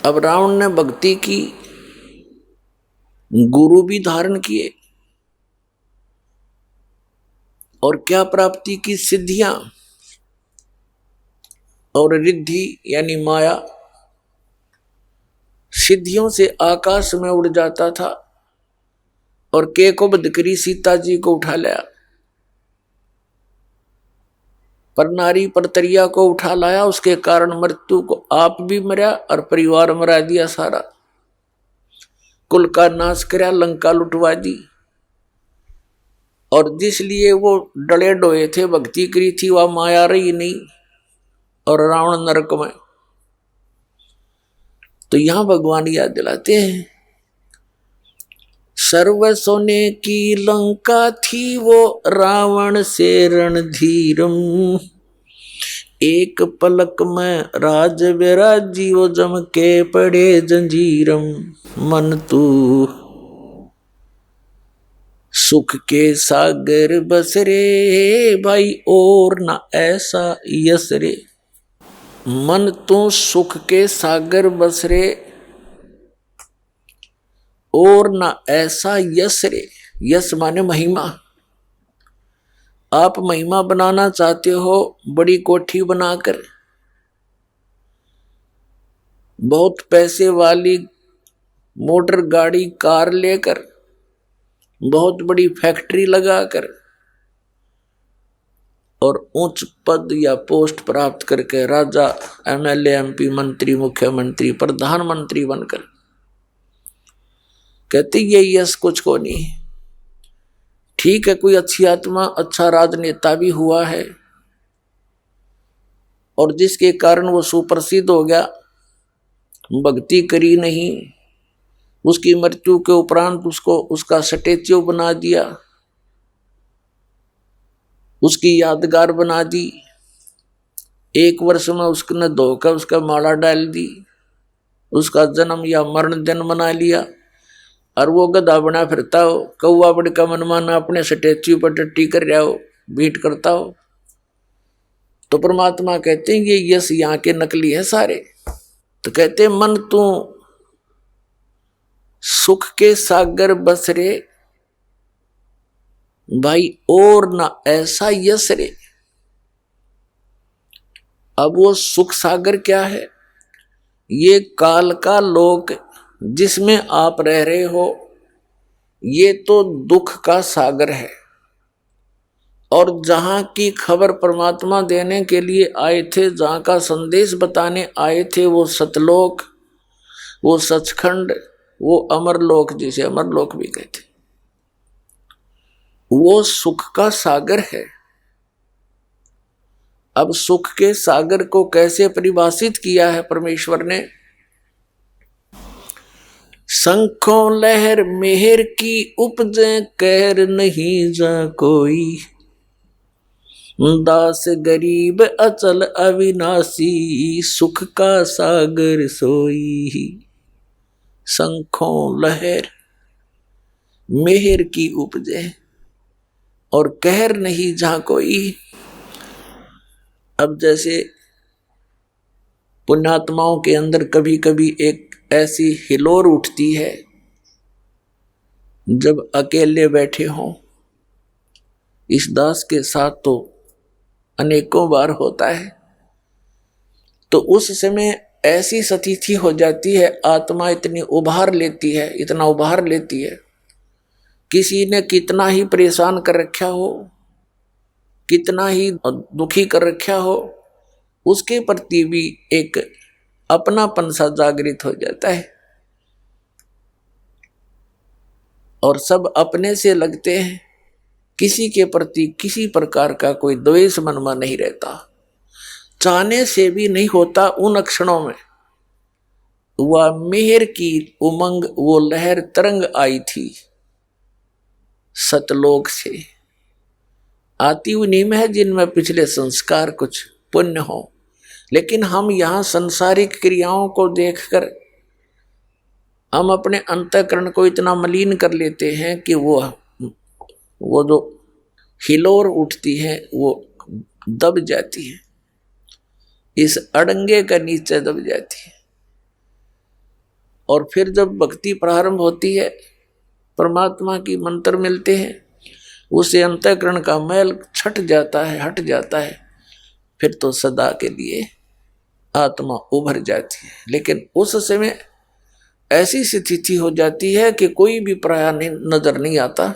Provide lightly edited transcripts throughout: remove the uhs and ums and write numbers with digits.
अब रावण ने भक्ति की, गुरु भी धारण किए और क्या प्राप्ति की? सिद्धियां और रिद्धि यानी माया। सिद्धियों से आकाश में उड़ जाता था और के को बध करी सीता जी को उठा लाया, पर नारी परतरिया को उठा लाया। उसके कारण मृत्यु को आप भी मरा और परिवार मरा दिया सारा, कुल का नाश करया, लंका लुटवा दी। और जिसलिए वो डले डोए थे, भक्ति करी थी, वह माया रही नहीं और रावण नरक में। तो यहां भगवान याद दिलाते हैं, सर्व सोने की लंका थी वो रावण से रणधीरम, एक पलक में राज विराजी वो जम के पड़े जंजीरम। मन तू सुख के सागर बस रे भाई और ना ऐसा यस रे। मन तू सुख के सागर बस रे और ना ऐसा यश रे। यश माने महिमा। आप महिमा बनाना चाहते हो, बड़ी कोठी बनाकर, बहुत पैसे वाली मोटर गाड़ी कार लेकर, बहुत बड़ी फैक्ट्री लगाकर और उच्च पद या पोस्ट प्राप्त करके राजा, एमएलए, एमपी, मंत्री, मुख्यमंत्री, प्रधानमंत्री बनकर कहते ये यश कुछ को नहीं। ठीक है, कोई अच्छी आत्मा, अच्छा राजनेता भी हुआ है और जिसके कारण वो सुप्रसिद्ध हो गया, भक्ति करी नहीं, उसकी मृत्यु के उपरांत उसको उसका स्टैच्यू बना दिया, उसकी यादगार बना दी, एक वर्ष में उसने धोकर उसका माला डाल दी, उसका जन्म या मरण दिन मना लिया और वो गधा बना फिरता हो, कौआ बड़ का मन माना अपने स्टैच्यू पर टट्टी कर रहा हो, बीट करता हो। तो परमात्मा कहते हैं ये यश यहाँ के नकली है सारे। तो कहते हैं मन तू सुख के सागर बस रे भाई और ना ऐसा यश रे। अब वो सुख सागर क्या है? ये काल का लोक जिसमें आप रह रहे हो, ये तो दुख का सागर है। और जहां की खबर परमात्मा देने के लिए आए थे, जहां का संदेश बताने आए थे, वो सतलोक, वो सचखंड, वो अमरलोक, जिसे अमरलोक भी कहते, वो सुख का सागर है। अब सुख के सागर को कैसे परिभाषित किया है परमेश्वर ने? शंखों लहर मेहर की उपजे कहर नहीं जा कोई, दास गरीब अचल अविनाशी सुख का सागर सोई। शंखों लहर मेहर की उपजे और कहर नहीं जा कोई। अब जैसे पुण्यात्माओं के अंदर कभी कभी एक ऐसी हिलोर उठती है, जब अकेले बैठे हों, इस दास के साथ तो अनेकों बार होता है, तो उस समय ऐसी स्थिति हो जाती है, आत्मा इतनी उभार लेती है, इतना उभार लेती है, किसी ने कितना ही परेशान कर रखा हो, कितना ही दुखी कर रखा हो, उसके प्रति भी एक अपनापन सा जागृत हो जाता है और सब अपने से लगते हैं। किसी के प्रति किसी प्रकार का कोई द्वेष मन में नहीं रहता, चाहने से भी नहीं होता। उन क्षणों में वह मेहर की उमंग, वो लहर तरंग आई थी सतलोक से, आती उन्हीं में है जिनमें पिछले संस्कार कुछ पुण्य हो। लेकिन हम यहाँ संसारिक क्रियाओं को देखकर हम अपने अंतःकरण को इतना मलिन कर लेते हैं कि वो जो हिलोर उठती है वो दब जाती है, इस अड़ंगे का नीचे दब जाती है। और फिर जब भक्ति प्रारंभ होती है, परमात्मा की मंत्र मिलते हैं, उसे अंतःकरण का मैल छट जाता है, हट जाता है, फिर तो सदा के लिए आत्मा उभर जाती है। लेकिन उस समय ऐसी स्थिति हो जाती है कि कोई भी पराया नजर नहीं आता,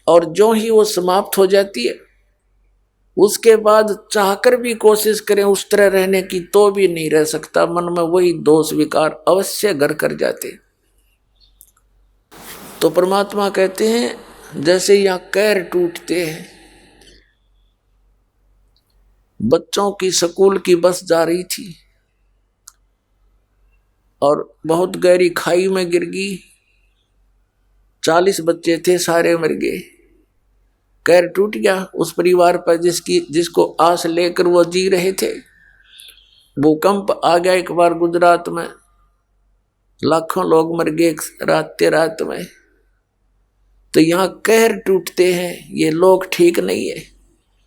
और जो ही वो समाप्त हो जाती है उसके बाद चाहकर भी कोशिश करें उस तरह रहने की तो भी नहीं रह सकता, मन में वही दोष विकार अवश्य घर कर जाते। तो परमात्मा कहते हैं जैसे यहां कैर टूटते हैं, बच्चों की स्कूल की बस जा रही थी और बहुत गहरी खाई में गिर गई, 40 बच्चे थे, सारे मर गए। कैर टूट गया उस परिवार पर जिसको आस लेकर वो जी रहे थे। भूकंप आ गया एक बार गुजरात में, लाखों लोग मर गए रात में। तो यहाँ कहर टूटते हैं, ये लोग ठीक नहीं है।